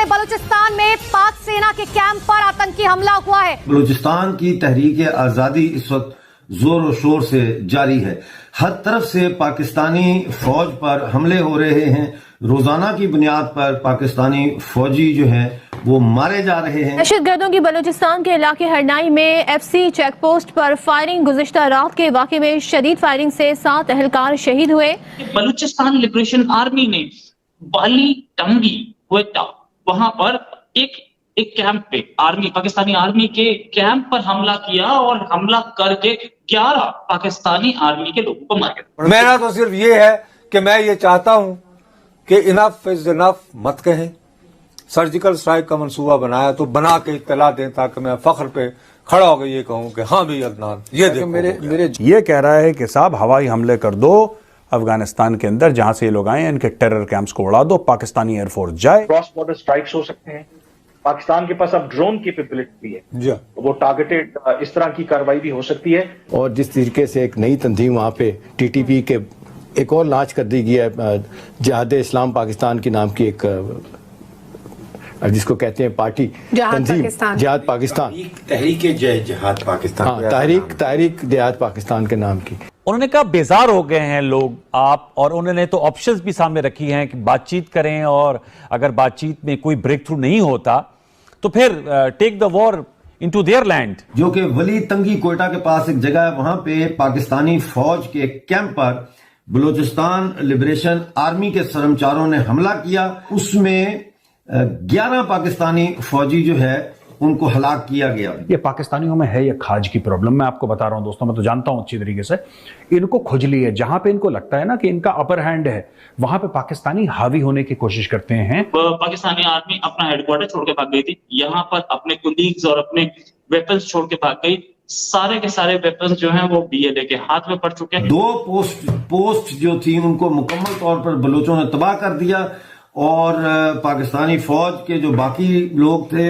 बलूचिस्तान में पाक सेना के कैंप पर आतंकी हमला हुआ है। बलूचिस्तान की तहरीक आजादी इस वक्त जोर और शोर से जारी है। हर तरफ से पाकिस्तानी फौज पर हमले हो रहे हैं। रोजाना की बुनियाद पर पाकिस्तानी फौजी जो हैं वो मारे जा रहे हैं। दहशतगर्दों की बलूचिस्तान के इलाके हरनाई में FC चेक पोस्ट पर फायरिंग। गुज़िश्ता रात के वाक़े में शदीद फायरिंग से 7 एहलकार शहीद हुए। बलूचिस्तान लिबरेशन आर्मी ने बाली टंगी वहां पर एक कैंप पे पाकिस्तानी आर्मी के कैंप पर हमला किया और हमला करके 11 पाकिस्तानी आर्मी के लोगों को मार दिया। मेरा तो सिर्फ ये है कि मैं ये चाहता हूं कि इनफ इज इनफ मत कहें। सर्जिकल स्ट्राइक का मंसूबा बनाया तो बना के इत्तला दें ताकि मैं फख्र पे खड़ा होकर ये कहूं कि हाँ भी अदनान ये देखो मेरे ये कह रहा है कि साहब हवाई हमले कर दो अफगानिस्तान के अंदर, जहां से ये लोग आए इनके टेरर कैंप्स को उड़ा दो, पाकिस्तानी एयरफोर्स जाए। क्रॉस बॉर्डर स्ट्राइक्स हो सकते हैं। पाकिस्तान के पास अब ड्रोन कैपेबिलिटी भी है, वो टारगेटेड इस तरह की कार्रवाई भी हो सकती है। और जिस तरीके से एक नई तंजीम वहाँ पे TTP के एक और लॉन्च कर दी गई है, जिहाद इस्लाम पाकिस्तान की नाम की एक जिसको कहते हैं पार्टी तंजीम, जिहाद पाकिस्तान, तहरीक जिहाद पाकिस्तान, हाँ तहरीक जिहाद पाकिस्तान के नाम की। उन्होंने कहा बेजार हो गए हैं लोग आप, और उन्होंने तो ऑप्शंस भी सामने रखी हैं कि बातचीत करें और अगर बातचीत में कोई ब्रेक थ्रू नहीं होता तो फिर take the war into their land. जो कि वली तंगी कोयटा के पास एक जगह है, वहां पे पाकिस्तानी फौज के कैंप पर बलूचिस्तान लिबरेशन आर्मी के कर्मचारियों ने हमला किया। उसमें 11 पाकिस्तानी फौजी जो है उनको हलाक किया गया। ये पाकिस्तानियों में है ये खाज की प्रॉब्लम। मैं आपको बता रहा हूं दोस्तों, मैं तो जानता हूं अच्छी तरीके से। इनको खुजली है, जहां पे इनको लगता है ना कि इनका अपर हैंड है, वहां पे पाकिस्तानी हावी होने की कोशिश करते हैं। पाकिस्तानी आर्मी अपना हेडक्वार्टर छोड़ के भाग गई थी, यहाँ पर अपने कुलीग्स और अपने वेपन्स छोड़ के भाग गई। सारे के सारे वेपन्स जो हैं वो BLA के हाथ में पड़ चुके हैं। 2 पोस्ट जो थी उनको मुकम्मल तौर पर बलोचों ने तबाह कर दिया और पाकिस्तानी फौज के जो बाकी लोग थे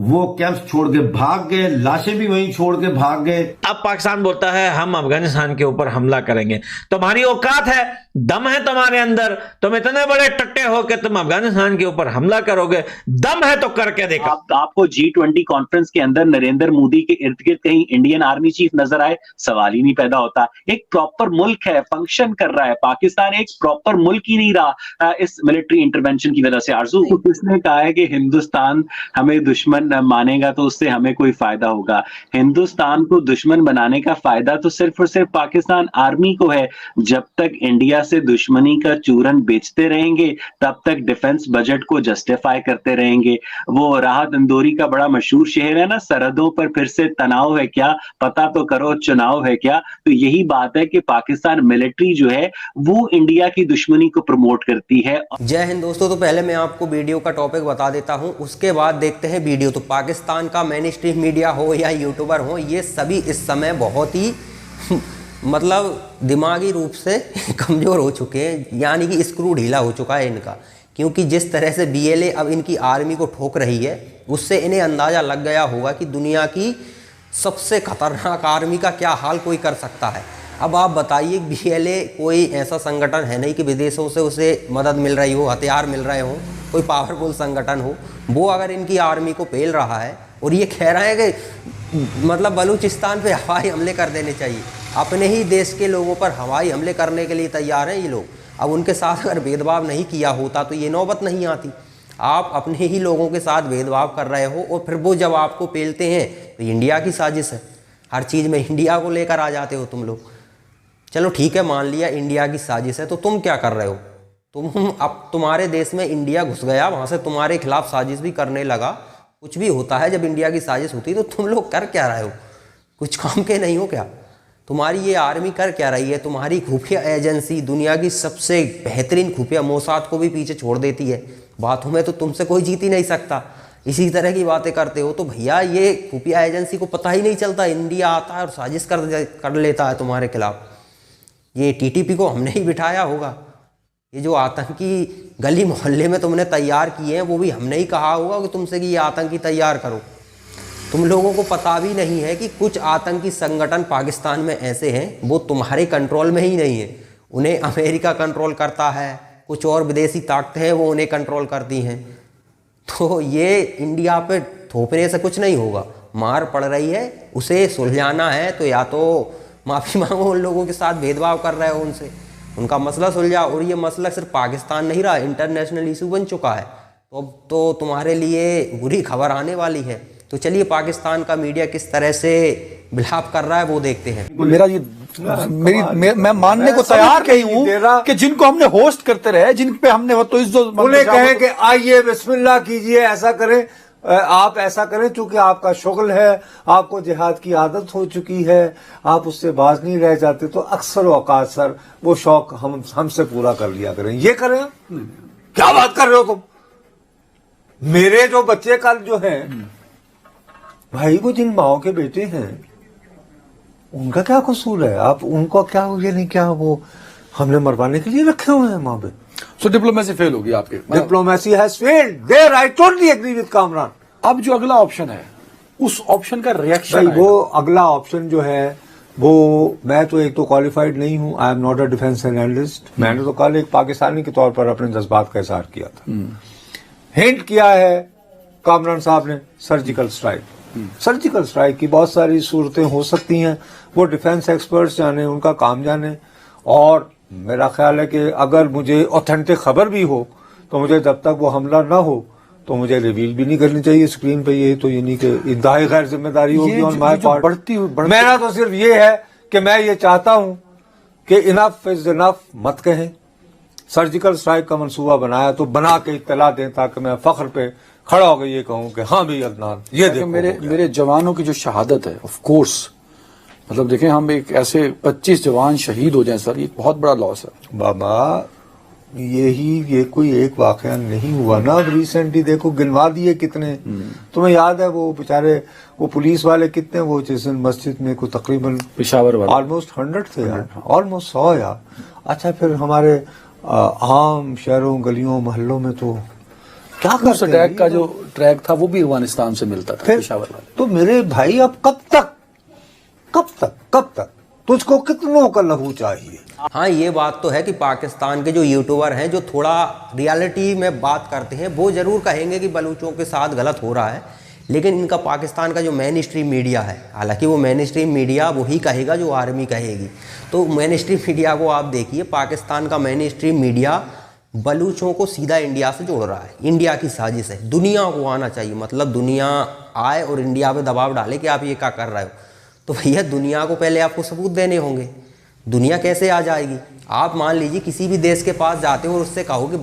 वो कैंप्स छोड़ के भाग गए, लाशें भी वहीं छोड़ के भाग गए। अब पाकिस्तान बोलता है हम अफगानिस्तान के ऊपर हमला करेंगे। तुम्हारी औकात है, दम है तुम्हारे अंदर, तुम इतने बड़े टट्टे हो कि तुम अफगानिस्तान के ऊपर हमला करोगे, दम है तो करके देखो। आपको G20 कॉन्फ्रेंस के अंदर नरेंद्र मोदी के इर्द गिर्द कहीं इंडियन आर्मी चीफ नजर आए, सवाल ही नहीं पैदा होता। एक प्रॉपर मुल्क है, फंक्शन कर रहा है। पाकिस्तान एक प्रॉपर मुल्क ही नहीं रहा इस मिलिट्री इंटरवेंशन की वजह से। आरजू, किसने कहा है कि हिंदुस्तान हमें दुश्मन मानेगा तो उससे हमें कोई फायदा होगा? हिंदुस्तान को दुश्मन बनाने का फायदा तो सिर्फ और सिर्फ पाकिस्तान आर्मी को है। जब तक इंडिया से दुश्मनी का चूरन बेचते रहेंगे तब तक डिफेंस बजट को जस्टिफाई करते रहेंगे। वो राहत इंदौरी का बड़ा मशहूर शेर है ना, सरहदों पर फिर से तनाव है क्या, पता तो करो चुनाव है क्या। तो यही बात है कि पाकिस्तान मिलिट्री जो है वो इंडिया की दुश्मनी को प्रमोट करती है। जय हिंद दोस्तों। तो पहले मैं आपको वीडियो का टॉपिक बता देता हूं, उसके बाद देखते हैं वीडियो। तो पाकिस्तान का मेन स्ट्रीम मीडिया हो या यूट्यूबर हो, ये सभी इस समय बहुत ही मतलब दिमागी रूप से कमज़ोर हो चुके हैं, यानी कि स्क्रू ढीला हो चुका है इनका। क्योंकि जिस तरह से BLA अब इनकी आर्मी को ठोक रही है, उससे इन्हें अंदाज़ा लग गया होगा कि दुनिया की सबसे खतरनाक आर्मी का क्या हाल कोई कर सकता है। अब आप बताइए, BLA कोई ऐसा संगठन है नहीं कि विदेशों से उसे मदद मिल रही हो, हथियार मिल रहे हो, कोई पावरफुल संगठन हो। वो अगर इनकी आर्मी को पेल रहा है और ये कह रहा है कि मतलब बलूचिस्तान पे हवाई हमले कर देने चाहिए, अपने ही देश के लोगों पर हवाई हमले करने के लिए तैयार हैं ये लोग। अब उनके साथ अगर भेदभाव नहीं किया होता तो ये नौबत नहीं आती। आप अपने ही लोगों के साथ भेदभाव कर रहे हो और फिर वो जब आपको पेलते हैं तो इंडिया की साजिश है। हर चीज़ में इंडिया को लेकर आ जाते हो तुम लोग। चलो ठीक है, मान लिया इंडिया की साजिश है, तो तुम क्या कर रहे हो? अब तुम्हारे देश में इंडिया घुस गया, वहाँ से तुम्हारे खिलाफ साजिश भी करने लगा। कुछ भी होता है जब इंडिया की साजिश होती है तो तुम लोग कर क्या रहे हो? कुछ काम के नहीं हो क्या? तुम्हारी ये आर्मी कर क्या रही है? तुम्हारी खुफिया एजेंसी, दुनिया की सबसे बेहतरीन खुफिया मोसाद को भी पीछे छोड़ देती है। बातों में तो तुमसे कोई जीत ही नहीं सकता। इसी तरह की बातें करते हो तो भैया ये खुफिया एजेंसी को पता ही नहीं चलता, इंडिया आता है और साजिश कर लेता है तुम्हारे खिलाफ। ये TTP को हमने ही बिठाया होगा। ये जो आतंकी गली मोहल्ले में तुमने तैयार किए हैं वो भी हमने ही कहा होगा कि तुमसे कि ये आतंकी तैयार करो। तुम लोगों को पता भी नहीं है कि कुछ आतंकी संगठन पाकिस्तान में ऐसे हैं वो तुम्हारे कंट्रोल में ही नहीं है। उन्हें अमेरिका कंट्रोल करता है, कुछ और विदेशी ताकतें हैं वो उन्हें कंट्रोल करती हैं। तो ये इंडिया पे थोपने से कुछ नहीं होगा। मार पड़ रही है, उसे सुलझाना है तो या तो माफ़ी मांगो उन लोगों के साथ भेदभाव कर रहे हो उनसे, उनका मसला सुलझाओ। और ये मसला सिर्फ पाकिस्तान नहीं रहा, इंटरनेशनल इशू बन चुका है। तो अब तो तुम्हारे लिए बुरी खबर आने वाली है। तो चलिए पाकिस्तान का मीडिया किस तरह से विलाप कर रहा है वो देखते हैं। मेरा ये मैं मानने को तैयार नहीं हूँ कि जिनको हमने होस्ट करते रहे, जिन पे हमने तो इज्जत उन्हें कहें कि आइए बिस्मिल्लाह कीजिए, ऐसा करें, आप ऐसा करें, चूंकि आपका शुगल है, आपको जिहाद की आदत हो चुकी है, आप उससे बाज नहीं रह जाते, तो अक्सर औकात सर वो शौक हमसे पूरा कर लिया करें। ये करें, क्या बात कर रहे हो तुम? मेरे जो बच्चे कल जो हैं भाई, वो जिन माओ के बेटे हैं उनका क्या कसूर है? आप उनको क्या ये नहीं, क्या वो हमने मरवाने के लिए रखे हुए हैं वहां पे? सो डिप्लोमेसी फेल होगी आपके। Diplomacy has failed there, I totally agree with Kamran. अब जो अगला ऑप्शन है उस ऑप्शन का रिएक्शन, वो अगला ऑप्शन जो है वो, मैं तो एक तो क्वालिफाइड नहीं हूं, I am not a defence analyst. मैंने तो कल एक पाकिस्तानी के तौर पर अपने जज्बात का इजहार किया था। हिंट किया है कामरान साहब ने सर्जिकल स्ट्राइक। सर्जिकल स्ट्राइक की बहुत सारी सूरतें हो सकती हैं, वो डिफेंस एक्सपर्ट्स जाने, उनका काम जाने। और मेरा ख्याल है कि अगर मुझे ऑथेंटिक खबर भी हो तो मुझे जब तक वो हमला ना हो तो मुझे रिवील भी नहीं करनी चाहिए स्क्रीन पे। ये तो यानी कि इंतहाई गैर जिम्मेदारी होगी ऑन माय पार्ट। मेरा तो सिर्फ ये है कि मैं ये चाहता हूं कि इनफ इज इनफ मत कहें। सर्जिकल स्ट्राइक का मंसूबा बनाया तो बना के इत्तला दें, ताकि मैं फख्र पे खड़ा होकर ये कहूं कि हाँ भाई अदनान ये देखो। मेरे जवानों की जो शहादत है, ऑफ कोर्स, मतलब देखें, हम एक ऐसे 25 जवान शहीद हो जाएं सर, ये बहुत बड़ा लॉस है बाबा। ये कोई एक वाकया नहीं हुआ ना, अब रिसेंटली देखो गिनवा दिए कितने। तुम्हें याद है वो बेचारे वो पुलिस वाले कितने, वो जिस दिन मस्जिद में को तकरीबन पेशावर वाले ऑलमोस्ट 100 थे यार, ऑलमोस्ट 100 यार। अच्छा, फिर हमारे आम शहरों गलियों मोहल्लों में तो क्या करते हैं? अटैक का जो ट्रैक था वो भी अफगानिस्तान से मिलता था, पेशावर वाले। तो मेरे भाई अब कब तक तुझको कितनों का लहू चाहिए? हाँ, ये बात तो है कि पाकिस्तान के जो यूट्यूबर हैं जो थोड़ा रियलिटी में बात करते हैं वो जरूर कहेंगे कि बलूचों के साथ गलत हो रहा है, लेकिन इनका पाकिस्तान का जो मेन स्ट्रीम मीडिया है, हालांकि वो मेन स्ट्रीम मीडिया वही कहेगा जो आर्मी कहेगी। तो मेन स्ट्रीम मीडिया को आप देखिए, पाकिस्तान का मेन स्ट्रीम मीडिया बलूचों को सीधा इंडिया से जोड़ रहा है। इंडिया की साजिश है, दुनिया को आना चाहिए, मतलब दुनिया आए और इंडिया पे दबाव डाले कि आप ये क्या कर रहे हो। तो भैया दुनिया को पहले आपको सबूत देने होंगे। दुनिया कैसे आ जाएगी? आप मान लीजिए किसी भी देश के पास जाते हो और उससे कहो कि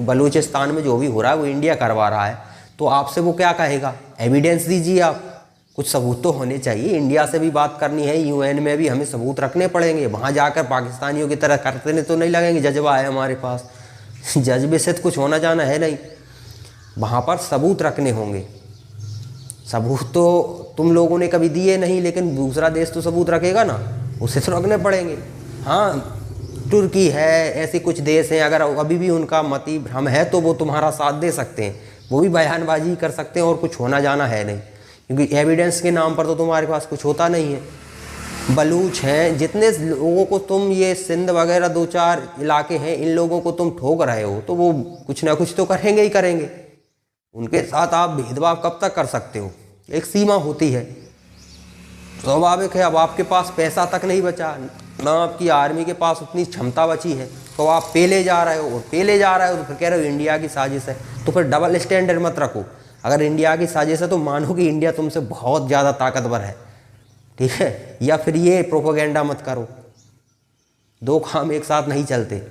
बलूचिस्तान में जो भी हो रहा है वो इंडिया करवा रहा है, तो आपसे वो क्या कहेगा? एविडेंस दीजिए, आप कुछ सबूत तो होने चाहिए। इंडिया से भी बात करनी है, यूएन में भी हमें सबूत रखने पड़ेंगे। वहाँ जाकर पाकिस्तानियों की तरह करते तो नहीं लगेंगे, जज्बा है हमारे पास, जज्बे से कुछ होना जाना है नहीं। वहाँ पर सबूत रखने होंगे। सबूत तो तुम लोगों ने कभी दिए नहीं, लेकिन दूसरा देश तो सबूत रखेगा ना, उसे तो रखने पड़ेंगे। हाँ, तुर्की है, ऐसे कुछ देश हैं, अगर अभी भी उनका मती भ्रम है तो वो तुम्हारा साथ दे सकते हैं, वो भी बयानबाजी कर सकते हैं और कुछ होना जाना है नहीं, क्योंकि एविडेंस के नाम पर तो तुम्हारे पास कुछ होता नहीं है। बलूच हैं, जितने लोगों को तुम ये सिंध वगैरह 2-4 इलाके हैं, इन लोगों को तुम ठोक रहे हो, तो वो कुछ ना कुछ तो करेंगे ही करेंगे। उनके साथ आप भेदभाव कब तक कर सकते हो? एक सीमा होती है, स्वाभाविक है। अब आपके पास पैसा तक नहीं बचा, ना आपकी आर्मी के पास उतनी क्षमता बची है, तो आप पेले जा रहे हो, और पेले जा रहे हो तो फिर कह रहे हो इंडिया की साजिश है। तो फिर डबल स्टैंडर्ड मत रखो। अगर इंडिया की साजिश है तो मानो कि इंडिया तुमसे बहुत ज़्यादा ताकतवर है, ठीक है? या फिर ये प्रोपेगेंडा मत करो। दो काम एक साथ नहीं चलते।